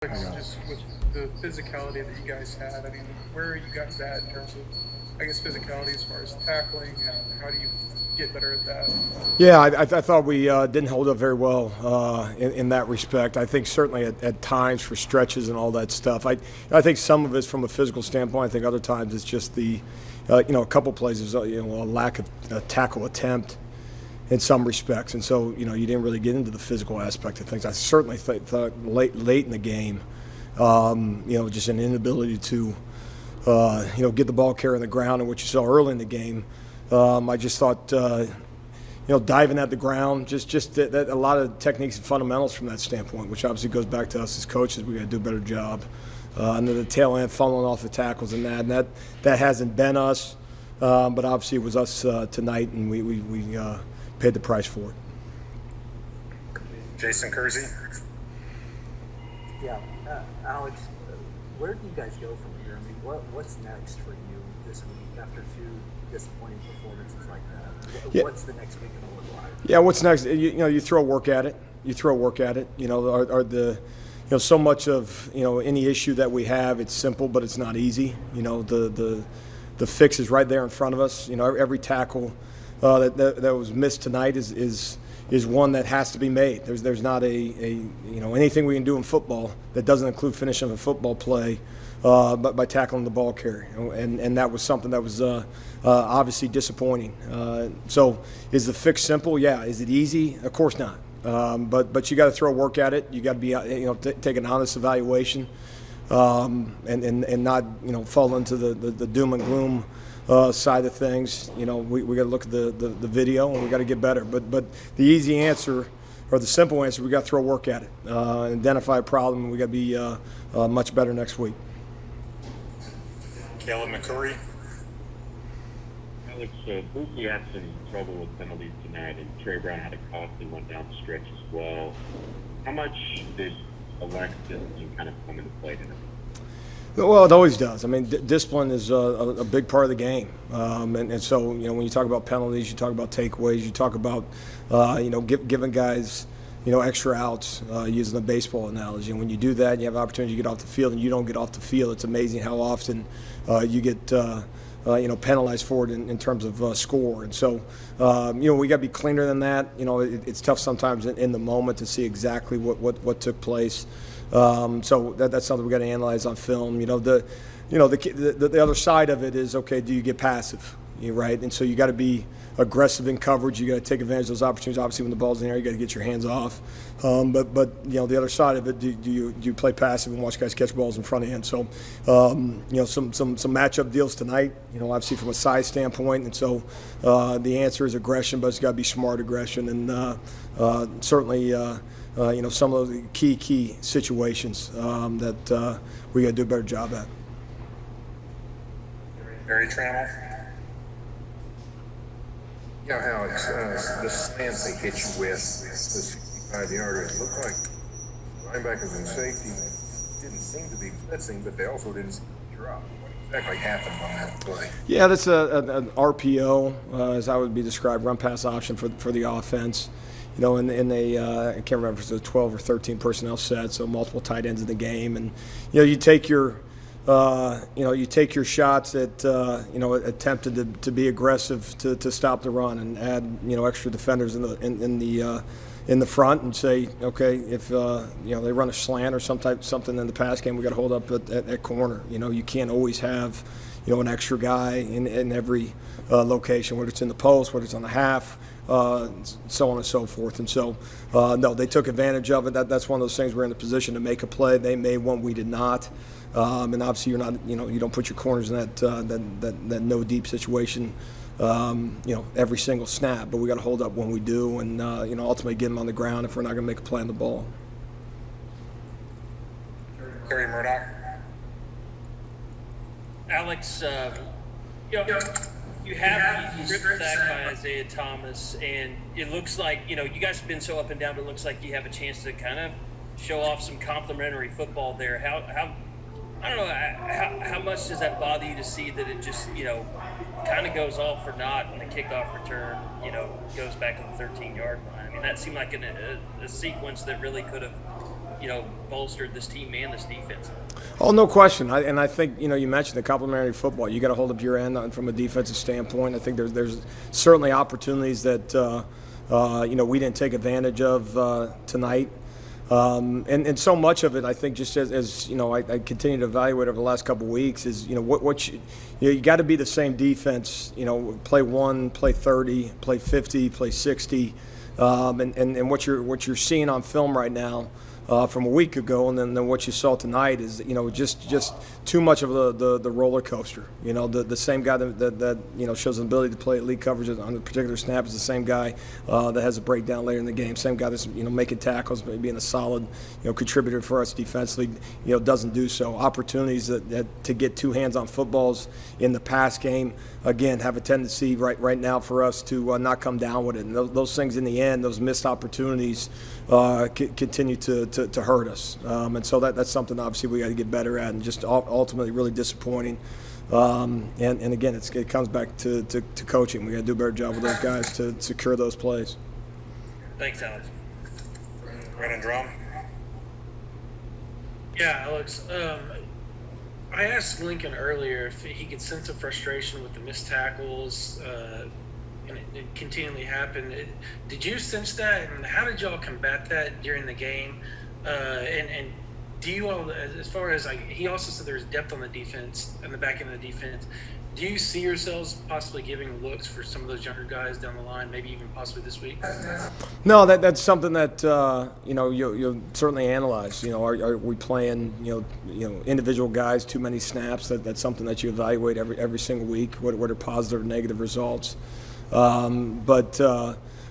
Just with the physicality that you guys had, I mean, where are you guys at in terms of, I guess, physicality as far as tackling, and how do you get better at that? Yeah, I thought we didn't hold up very well in that respect. I think certainly at times for stretches and all that stuff. I think some of it's from a physical standpoint. I think other times it's just a couple places, a lack of a tackle attempt in some respects, and so you didn't really get into the physical aspect of things. I certainly thought late in the game, just an inability to get the ball carrier on the ground, and what you saw early in the game. I just thought, diving at the ground, just that a lot of techniques and fundamentals from that standpoint, which obviously goes back to us as coaches. We got to do a better job. And then the tail end, funneling off the tackles and that hasn't been us, but obviously it was us tonight, and we paid the price for it. Jason Kersey. Yeah, Alex, where do you guys go from here? I mean, what's next for you this week after two disappointing performances like that? Yeah. What's the next week going to look like? Yeah, what's next? You throw work at it. So much of any issue that we have, it's simple, but it's not easy. The fix is right there in front of us. Every tackle that was missed tonight is one that has to be made. There's not anything we can do in football that doesn't include finishing a football play, but by tackling the ball carrier, and that was something that was obviously disappointing. So is the fix simple? Yeah. Is it easy? Of course not. But you got to throw work at it. You got to be take an honest evaluation, and not fall into the doom and gloom side of things. We got to look at the video, and we got to get better. But the easy answer, or the simple answer, we got to throw work at it, identify a problem, and we got to be much better next week. Caleb McCurry. Alex, Bookie had some trouble with penalties tonight, and Trey Brown had a costly one down the stretch as well. How much did a lack of discipline kind of come into play tonight? Well, it always does. I mean, discipline is a big part of the game, and so when you talk about penalties, you talk about takeaways, you talk about giving guys extra outs, using the baseball analogy. And when you do that, you have an opportunity to get off the field, and you don't get off the field. It's amazing how often you get penalized for it in terms of score. And so we got to be cleaner than that. It's tough sometimes in the moment to see exactly what took place. So that's something we got to analyze on film. The other side of it is, okay, do you get passive? Right? And so you got to be aggressive in coverage. You got to take advantage of those opportunities. Obviously, when the ball's in the air, you got to get your hands off. But the other side of it, do you play passive and watch guys catch balls in front of you? And so some matchup deals tonight. Obviously from a size standpoint. And so the answer is aggression, but it's got to be smart aggression, and certainly some of those key situations that we got to do a better job at. Barry Trammell. Yeah, Alex, the slant they hit you with, the 65-yarder, it looked like linebackers and safety didn't seem to be blitzing, but they also didn't seem to drop. What exactly happened on that play? Yeah, that's an RPO, as I would be described, run pass option for the offense. And they I can't remember if it was a 12 or 13 personnel set, so multiple tight ends in the game, and you take your shots at attempted to be aggressive to stop the run and add extra defenders in the front, and say, okay, if they run a slant or something in the pass game, we got to hold up at corner. You can't always have an extra guy in every location, whether it's in the post, whether it's on the half, so on and so forth. And so no, they took advantage of it. That's one of those things. We're in the position to make a play. They made one, we did not. And obviously, you're not, you don't put your corners in that no deep situation, every single snap. But we got to hold up when we do, and ultimately get them on the ground if we're not going to make a play on the ball. Kerry Murdoch. Alex, you have the strip sack by Isaiah Thomas, and it looks like you guys have been so up and down, but it looks like you have a chance to kind of show off some complimentary football there. How I don't know, how much does that bother you to see that it just, kind of goes all for naught and the kickoff return, goes back to the 13-yard line? I mean, that seemed like a sequence that really could have bolstered this team and this defense. Oh, no question. I think you mentioned the complementary football. You got to hold up your end from a defensive standpoint. I think there's certainly opportunities that we didn't take advantage of tonight. And so much of it, I think, just as I continue to evaluate over the last couple of weeks is, what you got to be the same defense. Play 1, play 30, play 50, play 60, and what you're seeing on film right now. From a week ago, and then what you saw tonight is just too much of the roller coaster. The same guy that shows an ability to play elite coverage on a particular snap is the same guy that has a breakdown later in the game. Same guy that's making tackles, being a solid contributor for us defensively. Doesn't do so. Opportunities that to get two hands on footballs in the pass game again have a tendency right now for us to not come down with it. And those things in the end, those missed opportunities, continue to hurt us, and so that's something obviously we got to get better at, and just ultimately really disappointing. And again, it comes back to coaching. We got to do a better job with those guys to secure those plays. Thanks, Alex. Brandon Drum. Yeah, Alex. I asked Lincoln earlier if he could sense a frustration with the missed tackles, and it continually happened. Did you sense that, and how did y'all combat that during the game? And do you all, as far as he also said there's depth on the defense, on the back end of the defense. Do you see yourselves possibly giving looks for some of those younger guys down the line, maybe even possibly this week? No, that's something that you'll certainly analyze. Are we playing individual guys too many snaps? That's something that you evaluate every single week. What are positive or negative results? No,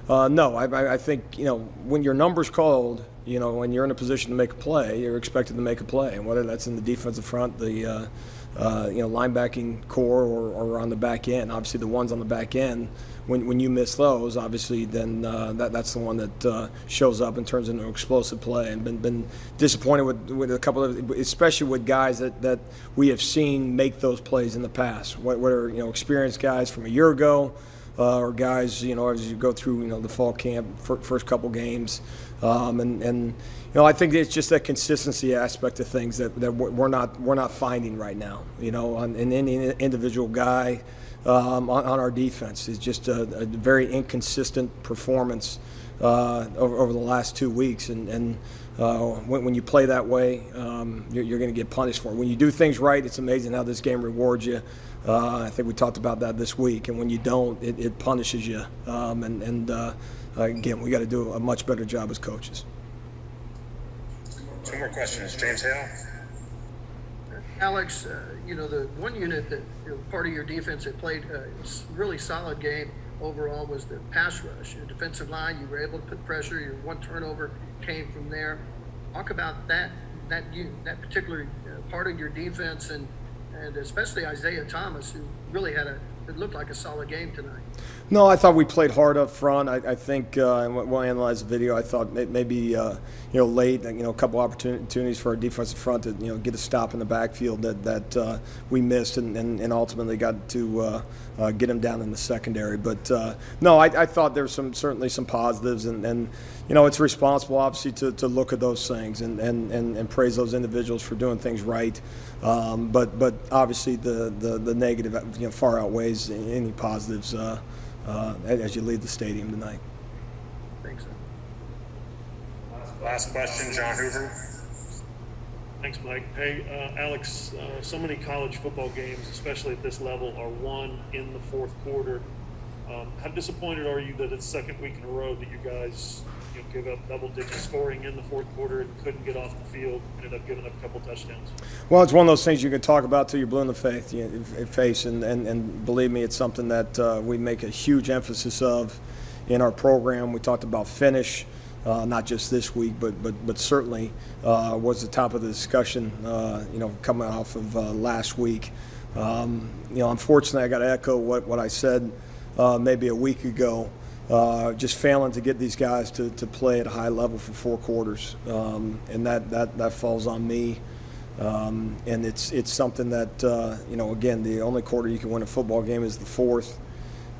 I think when your number's called, when you're in a position to make a play, you're expected to make a play, and whether that's in the defensive front, the linebacking core, or on the back end. Obviously, the ones on the back end, when you miss those, obviously, then that's the one that shows up and turns into an explosive play. And been disappointed with a couple of, especially with guys that we have seen make those plays in the past. Whether experienced guys from a year ago. Or guys, as you go through, the fall camp, first couple games, and I think it's just that consistency aspect of things that we're not finding right now. On any individual guy on our defense is just a very inconsistent performance over the last 2 weeks, and when you play that way, you're going to get punished for it. When you do things right, it's amazing how this game rewards you. I think we talked about that this week, and when you don't, it punishes you. Again, we got to do a much better job as coaches. 2 more questions. James Hale. Alex, the one unit that part of your defense that played a really solid game overall was the pass rush. Your defensive line, you were able to put pressure. Your one turnover came from there. Talk about that particular part of your defense, and especially Isaiah Thomas, who really it looked like a solid game tonight. No, I thought we played hard up front. I think, and we'll analyze the video, I thought maybe, late, a couple opportunities for our defensive front to, get a stop in the backfield that we missed and ultimately got to get him down in the secondary. But, no, I thought there were certainly some positives, and it's responsible, obviously, to look at those things and praise those individuals for doing things right. But obviously the negative, far outweighs any positives as you leave the stadium tonight. Thanks. Last question, John Hoover. Thanks, Mike. Hey, Alex, so many college football games, especially at this level, are won in the fourth quarter. How disappointed are you that it's second week in a row that you guys give up double-digit scoring in the fourth quarter and couldn't get off the field, ended up giving up a couple touchdowns? Well, it's one of those things you can talk about till you're blue in the face, and believe me, it's something that we make a huge emphasis of in our program. We talked about finish, not just this week, but certainly was the top of the discussion, coming off of last week. Unfortunately, I got to echo what I said maybe a week ago. Just failing to get these guys to play at a high level for 4 quarters, and that falls on me. And it's something that again, the only quarter you can win a football game is the fourth,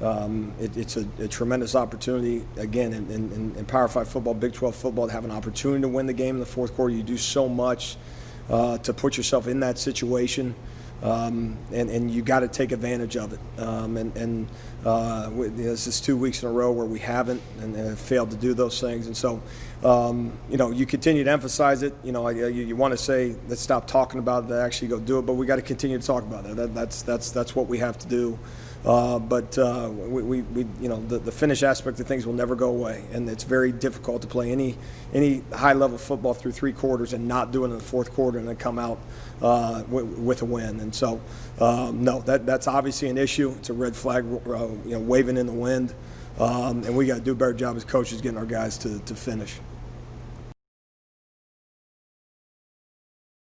It's a tremendous opportunity, again, in Power 5 football, Big 12 football, to have an opportunity to win the game in the fourth quarter. You do so much to put yourself in that situation, and you got to take advantage of it. This is 2 weeks in a row where we haven't and have failed to do those things. And so, you continue to emphasize it. You want to say, let's stop talking about it, to actually go do it, but we got to continue to talk about it. That's what we have to do. But the finish aspect of things will never go away, and it's very difficult to play any high level football through 3 quarters and not do it in the fourth quarter and then come out with a win. And so, no, that's obviously an issue. It's a red flag, waving in the wind, and we got to do a better job as coaches getting our guys to finish.